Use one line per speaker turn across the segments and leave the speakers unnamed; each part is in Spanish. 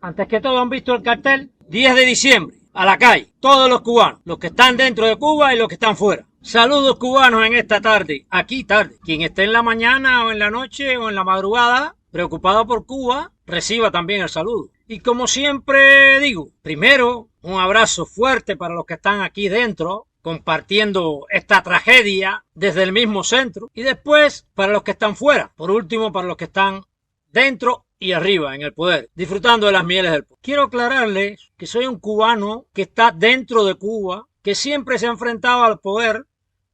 Antes que todo han visto el cartel, 10 de diciembre, a la calle, todos los cubanos, los que están dentro de Cuba y los que están fuera. Saludos cubanos en esta tarde, aquí tarde. Quien esté en la mañana o en la noche o en la madrugada, preocupado por Cuba, reciba también el saludo. Y como siempre digo, primero, un abrazo fuerte para los que están aquí dentro, compartiendo esta tragedia desde el mismo centro. Y después, para los que están fuera. Por último, para los que están dentro y arriba en el poder, disfrutando de las mieles del poder. Quiero aclararles que soy un cubano que está dentro de Cuba, que siempre se ha enfrentado al poder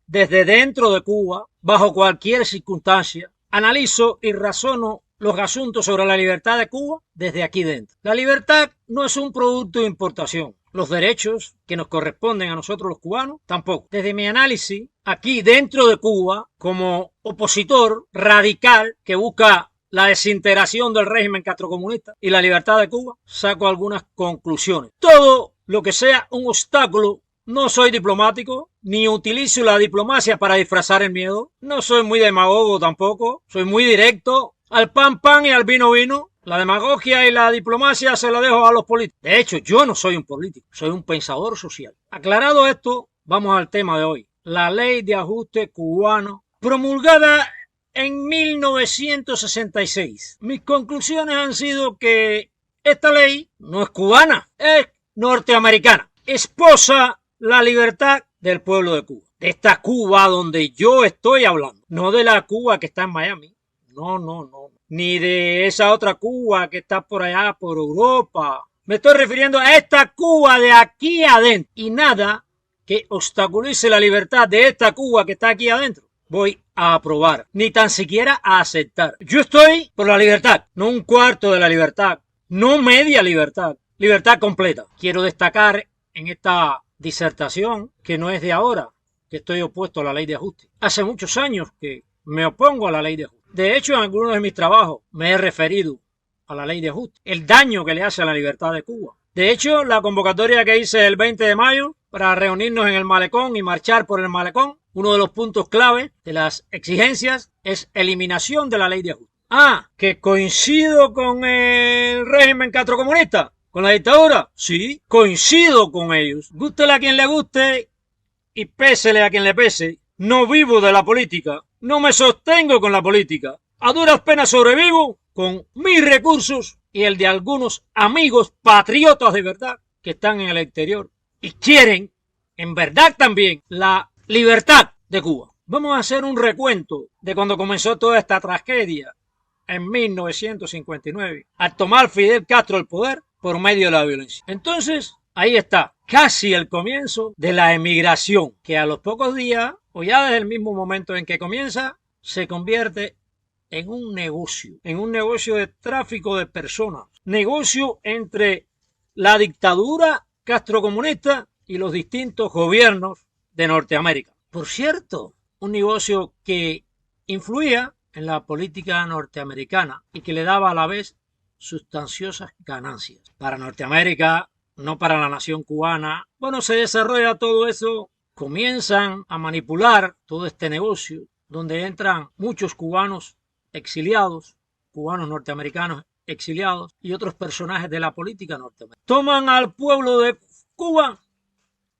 desde dentro de Cuba, bajo cualquier circunstancia. Analizo y razono los asuntos sobre la libertad de Cuba desde aquí dentro. La libertad no es un producto de importación. Los derechos que nos corresponden a nosotros los cubanos, tampoco. Desde mi análisis, aquí dentro de Cuba, como opositor radical que busca la desintegración del régimen castrocomunista y la libertad de Cuba, saco algunas conclusiones. Todo lo que sea un obstáculo. No soy diplomático, ni utilizo la diplomacia para disfrazar el miedo. No soy muy demagogo tampoco. Soy muy directo. Al pan pan y al vino vino. La demagogia y la diplomacia se la dejo a los políticos. De hecho, yo no soy un político. Soy un pensador social. Aclarado esto, vamos al tema de hoy. La ley de ajuste cubano, promulgada en 1966. Mis conclusiones han sido que esta ley no es cubana, es norteamericana. Esposa la libertad del pueblo de Cuba. De esta Cuba donde yo estoy hablando. No de la Cuba que está en Miami. No. Ni de esa otra Cuba que está por allá, por Europa. Me estoy refiriendo a esta Cuba de aquí adentro. Y nada que obstaculice la libertad de esta Cuba que está aquí adentro voy a aprobar, ni tan siquiera a aceptar. Yo estoy por la libertad, no un cuarto de la libertad, no media libertad, libertad completa. Quiero destacar en esta disertación que no es de ahora que estoy opuesto a la ley de ajuste. Hace muchos años que me opongo a la ley de ajuste. De hecho, en algunos de mis trabajos me he referido a la ley de ajuste, el daño que le hace a la libertad de Cuba. De hecho, la convocatoria que hice el 20 de mayo para reunirnos en el malecón y marchar por el malecón, uno de los puntos clave de las exigencias es eliminación de la ley de ajuste. ¿Que coincido con el régimen castrocomunista? ¿Con la dictadura? Sí, coincido con ellos. Gústele a quien le guste y pésele a quien le pese. No vivo de la política, no me sostengo con la política. A duras penas sobrevivo con mis recursos y el de algunos amigos patriotas de verdad que están en el exterior y quieren, en verdad también, la libertad de Cuba. Vamos a hacer un recuento de cuando comenzó toda esta tragedia en 1959, al tomar Fidel Castro el poder por medio de la violencia. Entonces, ahí está, casi el comienzo de la emigración, que a los pocos días, o ya desde el mismo momento en que comienza, se convierte en un negocio de tráfico de personas, negocio entre la dictadura castrocomunista y los distintos gobiernos de Norteamérica. Por cierto, un negocio que influía en la política norteamericana y que le daba a la vez sustanciosas ganancias. Para Norteamérica, no para la nación cubana. Bueno, se desarrolla todo eso, comienzan a manipular todo este negocio, donde entran muchos cubanos exiliados, cubanos norteamericanos exiliados y otros personajes de la política norteamericana. Toman al pueblo de Cuba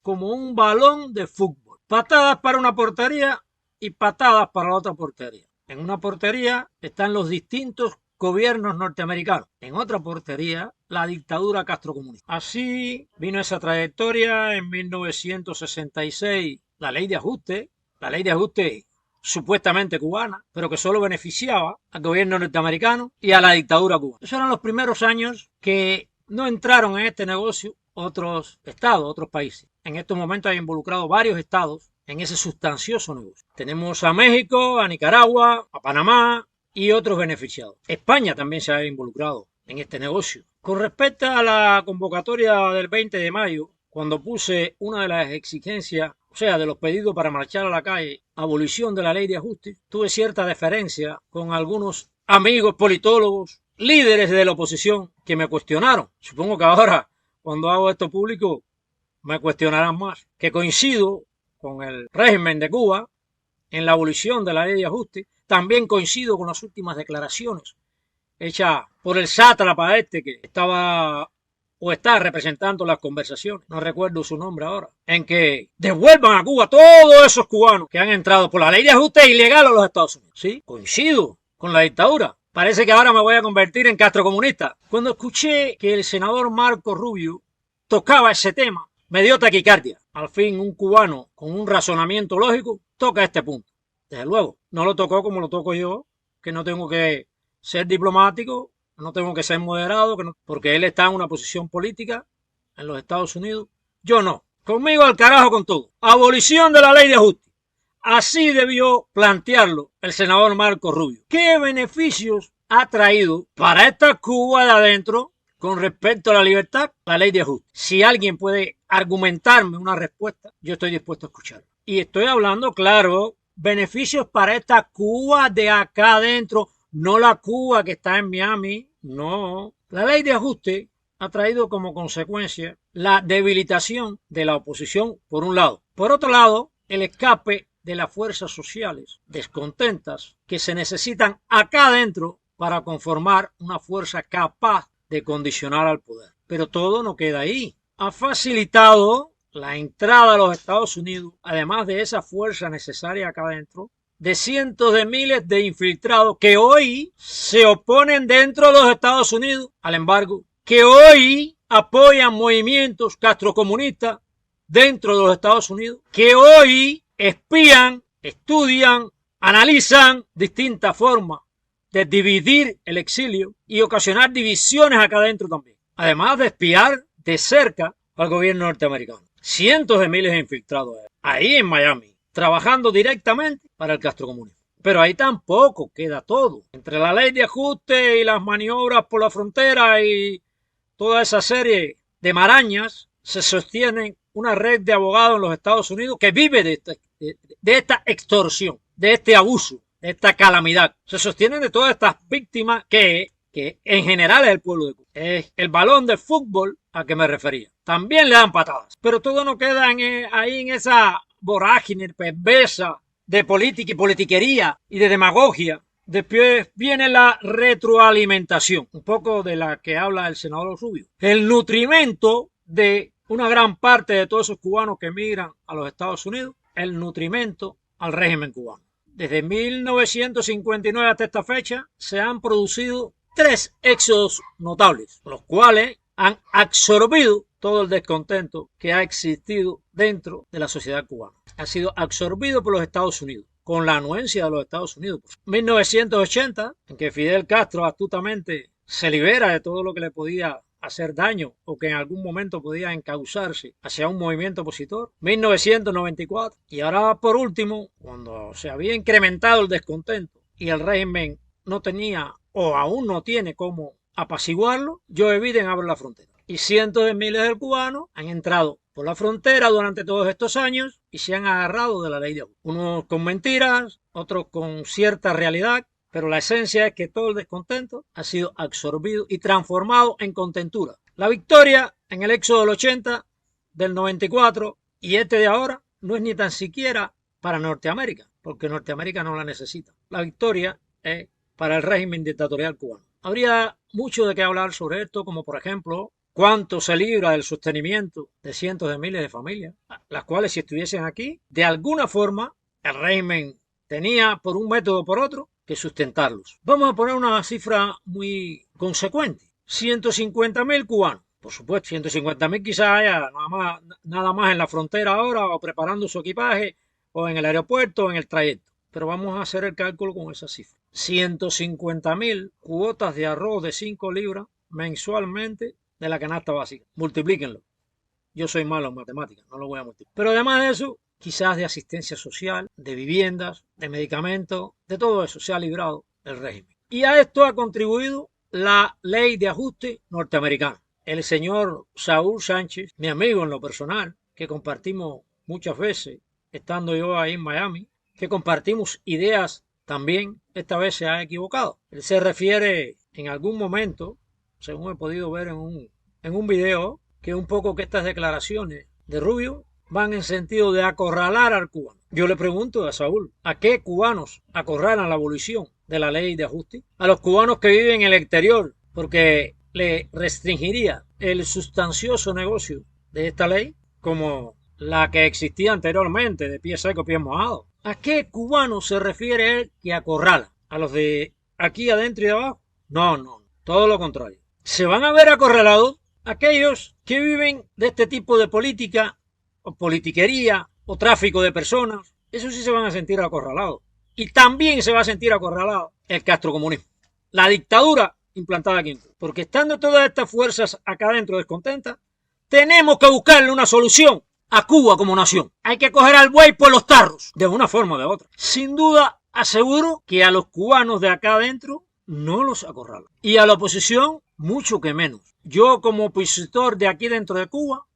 como un balón de fútbol. Patadas para una portería y patadas para la otra portería. En una portería están los distintos gobiernos norteamericanos. En otra portería, la dictadura castrocomunista. Así vino esa trayectoria en 1966. La ley de ajuste supuestamente cubana, pero que solo beneficiaba al gobierno norteamericano y a la dictadura cubana. Esos eran los primeros años que no entraron en este negocio otros estados, otros países. En estos momentos hay involucrado varios estados en ese sustancioso negocio. Tenemos a México, a Nicaragua, a Panamá y otros beneficiados. España también se ha involucrado en este negocio. Con respecto a la convocatoria del 20 de mayo, cuando puse una de las exigencias, o sea, de los pedidos para marchar a la calle, abolición de la ley de ajuste, tuve cierta deferencia con algunos amigos politólogos, líderes de la oposición, que me cuestionaron. Supongo que ahora, cuando hago esto público, me cuestionarán más. Que coincido con el régimen de Cuba en la abolición de la ley de ajuste. También coincido con las últimas declaraciones hecha por el sátrapa este que estaba o está representando las conversaciones, no recuerdo su nombre ahora, en que devuelvan a Cuba todos esos cubanos que han entrado por la ley de ajuste ilegal a los Estados Unidos. Sí, coincido con la dictadura. Parece que ahora me voy a convertir en castrocomunista. Cuando escuché que el senador Marco Rubio tocaba ese tema, me dio taquicardia. Al fin, un cubano con un razonamiento lógico toca este punto. Desde luego, no lo tocó como lo toco yo, que no tengo que ser diplomático, no tengo que ser moderado, porque él está en una posición política en los Estados Unidos. Yo no. Conmigo al carajo con todo. Abolición de la ley de ajuste. Así debió plantearlo el senador Marco Rubio. ¿Qué beneficios ha traído para esta Cuba de adentro con respecto a la libertad la ley de ajuste? Si alguien puede argumentarme una respuesta, yo estoy dispuesto a escucharlo. Y estoy hablando, claro, beneficios para esta Cuba de acá adentro, no la Cuba que está en Miami, no. La ley de ajuste ha traído como consecuencia la debilitación de la oposición, por un lado. Por otro lado, el escape de las fuerzas sociales descontentas que se necesitan acá adentro para conformar una fuerza capaz de condicionar al poder. Pero todo no queda ahí. Ha facilitado la entrada a los Estados Unidos, además de esa fuerza necesaria acá adentro, de cientos de miles de infiltrados que hoy se oponen dentro de los Estados Unidos al embargo, que hoy apoyan movimientos castrocomunistas dentro de los Estados Unidos, que hoy espían, estudian, analizan distintas formas de dividir el exilio y ocasionar divisiones acá adentro también. Además de espiar de cerca al gobierno norteamericano. Cientos de miles de infiltrados ahí en Miami, trabajando directamente para el castrocomunismo. Pero ahí tampoco queda todo. Entre la ley de ajuste y las maniobras por la frontera y toda esa serie de marañas, se sostiene una red de abogados en los Estados Unidos que vive de esta extorsión, de este abuso, de esta calamidad. Se sostienen de todas estas víctimas que en general es el pueblo de Cuba. Es el balón de fútbol a que me refería. También le dan patadas. Pero todo no queda ahí en esa vorágine perversa de política y politiquería y de demagogia. Después viene la retroalimentación, un poco de la que habla el senador Rubio. El nutrimento de una gran parte de todos esos cubanos que emigran a los Estados Unidos, el nutrimento al régimen cubano. Desde 1959 hasta esta fecha se han producido 3 éxodos notables, los cuales han absorbido todo el descontento que ha existido dentro de la sociedad cubana. Ha sido absorbido por los Estados Unidos, con la anuencia de los Estados Unidos. 1980, en que Fidel Castro astutamente se libera de todo lo que le podía hacer daño o que en algún momento podía encauzarse hacia un movimiento opositor. 1994. Y ahora, por último, cuando se había incrementado el descontento y el régimen no tenía o aún no tiene cómo apaciguarlo, Joe Biden abre la frontera. Y cientos de miles de cubanos han entrado por la frontera durante todos estos años y se han agarrado de la ley de ajuste. Unos con mentiras, otros con cierta realidad, pero la esencia es que todo el descontento ha sido absorbido y transformado en contentura. La victoria en el éxodo del 80, del 94 y este de ahora no es ni tan siquiera para Norteamérica, porque Norteamérica no la necesita. La victoria es para el régimen dictatorial cubano. Habría mucho de qué hablar sobre esto, como por ejemplo cuánto se libra del sostenimiento de cientos de miles de familias, las cuales si estuviesen aquí, de alguna forma el régimen tenía por un método o por otro que sustentarlos. Vamos a poner una cifra muy consecuente. 150.000 cubanos. Por supuesto, 150.000 quizás haya nada más en la frontera ahora o preparando su equipaje o en el aeropuerto o en el trayecto. Pero vamos a hacer el cálculo con esa cifra. 150.000 cuotas de arroz de 5 libras mensualmente de la canasta básica. Multiplíquenlo. Yo soy malo en matemáticas, no lo voy a multiplicar. Pero además de eso, quizás de asistencia social, de viviendas, de medicamentos, de todo eso se ha librado el régimen. Y a esto ha contribuido la ley de ajuste norteamericana. El señor Saúl Sánchez, mi amigo en lo personal, que compartimos muchas veces, estando yo ahí en Miami, que compartimos ideas también, esta vez se ha equivocado. Él se refiere en algún momento, según he podido ver en un video, que un poco que estas declaraciones de Rubio van en sentido de acorralar al cubano. Yo le pregunto a Saúl, ¿a qué cubanos acorralan la abolición de la ley de ajuste, a los cubanos que viven en el exterior, porque le restringiría el sustancioso negocio de esta ley, como la que existía anteriormente, de pie seco, pie mojado. ¿A qué cubano se refiere él que acorrala? ¿A los de aquí adentro y de abajo? No, todo lo contrario. Se van a ver acorralados aquellos que viven de este tipo de política, o politiquería, o tráfico de personas. Eso sí se van a sentir acorralados. Y también se va a sentir acorralado el castrocomunismo, la dictadura implantada aquí en Cuba. Porque estando todas estas fuerzas acá adentro descontentas, tenemos que buscarle una solución a Cuba como nación. Hay que coger al buey por los tarros, de una forma o de otra. Sin duda, aseguro que a los cubanos de acá adentro no los acorralan. Y a la oposición, mucho que menos. Yo, como opositor de aquí dentro de Cuba,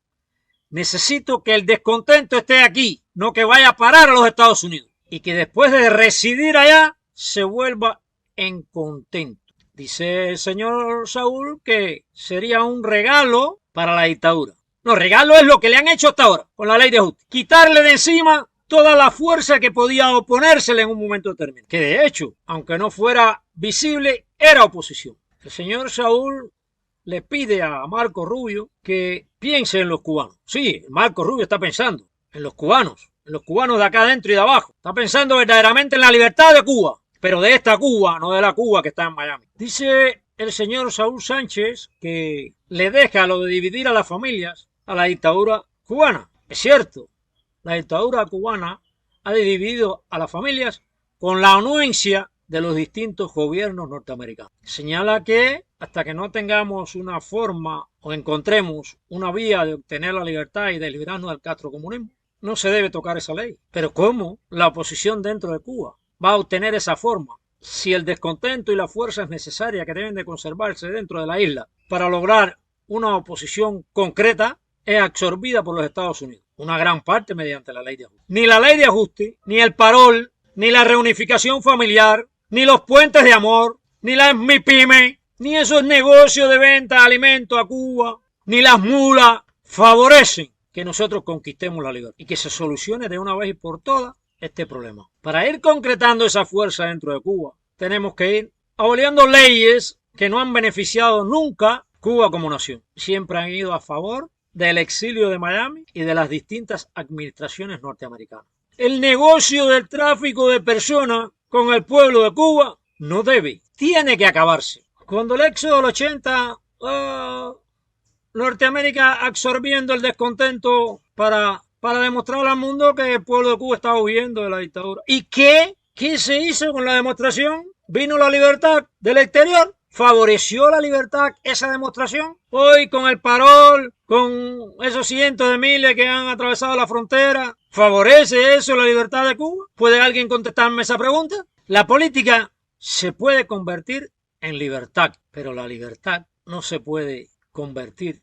necesito que el descontento esté aquí, no que vaya a parar a los Estados Unidos. Y que después de residir allá, se vuelva en contento. Dice el señor Saúl que sería un regalo para la dictadura. No, regalo es lo que le han hecho hasta ahora con la ley de ajuste. Quitarle de encima toda la fuerza que podía oponérsele en un momento determinado. Que de hecho, aunque no fuera visible, era oposición. El señor Saúl le pide a Marco Rubio que piense en los cubanos. Sí, Marco Rubio está pensando en los cubanos de acá adentro y de abajo. Está pensando verdaderamente en la libertad de Cuba, pero de esta Cuba, no de la Cuba que está en Miami. Dice el señor Saúl Sánchez que le deja lo de dividir a las familias a la dictadura cubana. Es cierto, la dictadura cubana ha dividido a las familias con la anuencia de los distintos gobiernos norteamericanos. Señala que hasta que no tengamos una forma o encontremos una vía de obtener la libertad y de liberarnos del castrocomunismo, no se debe tocar esa ley. Pero ¿cómo la oposición dentro de Cuba va a obtener esa forma si el descontento y las fuerzas necesarias que deben de conservarse dentro de la isla para lograr una oposición concreta es absorbida por los Estados Unidos? Una gran parte mediante la ley de ajuste. Ni la ley de ajuste, ni el parol, ni la reunificación familiar, ni los puentes de amor, ni las MIPYME, ni esos negocios de venta de alimentos a Cuba, ni las mulas favorecen que nosotros conquistemos la libertad y que se solucione de una vez y por todas este problema. Para ir concretando esa fuerza dentro de Cuba, tenemos que ir aboliendo leyes que no han beneficiado nunca Cuba como nación. Siempre han ido a favor del exilio de Miami y de las distintas administraciones norteamericanas. El negocio del tráfico de personas con el pueblo de Cuba no debe, tiene que acabarse. Cuando el éxodo del 80, Norteamérica absorbiendo el descontento para demostrar al mundo que el pueblo de Cuba estaba huyendo de la dictadura. ¿Y qué? ¿Qué se hizo con la demostración? ¿Vino la libertad del exterior? ¿Favoreció la libertad esa demostración? Hoy con el parol, con esos cientos de miles que han atravesado la frontera, ¿favorece eso la libertad de Cuba? ¿Puede alguien contestarme esa pregunta? La política se puede convertir en libertad, pero la libertad no se puede convertir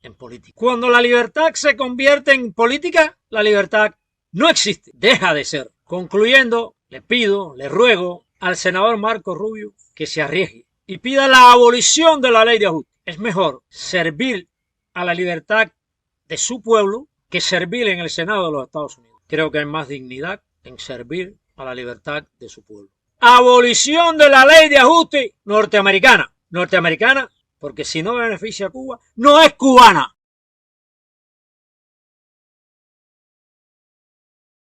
en política. Cuando la libertad se convierte en política, la libertad no existe, deja de ser. Concluyendo, le ruego al senador Marco Rubio que se arriesgue y pida la abolición de la ley de ajuste. Es mejor servir a la libertad de su pueblo que servir en el Senado de los Estados Unidos. Creo que hay más dignidad en servir a la libertad de su pueblo. Abolición de la ley de ajuste norteamericana. Norteamericana porque si no beneficia a Cuba, no es cubana.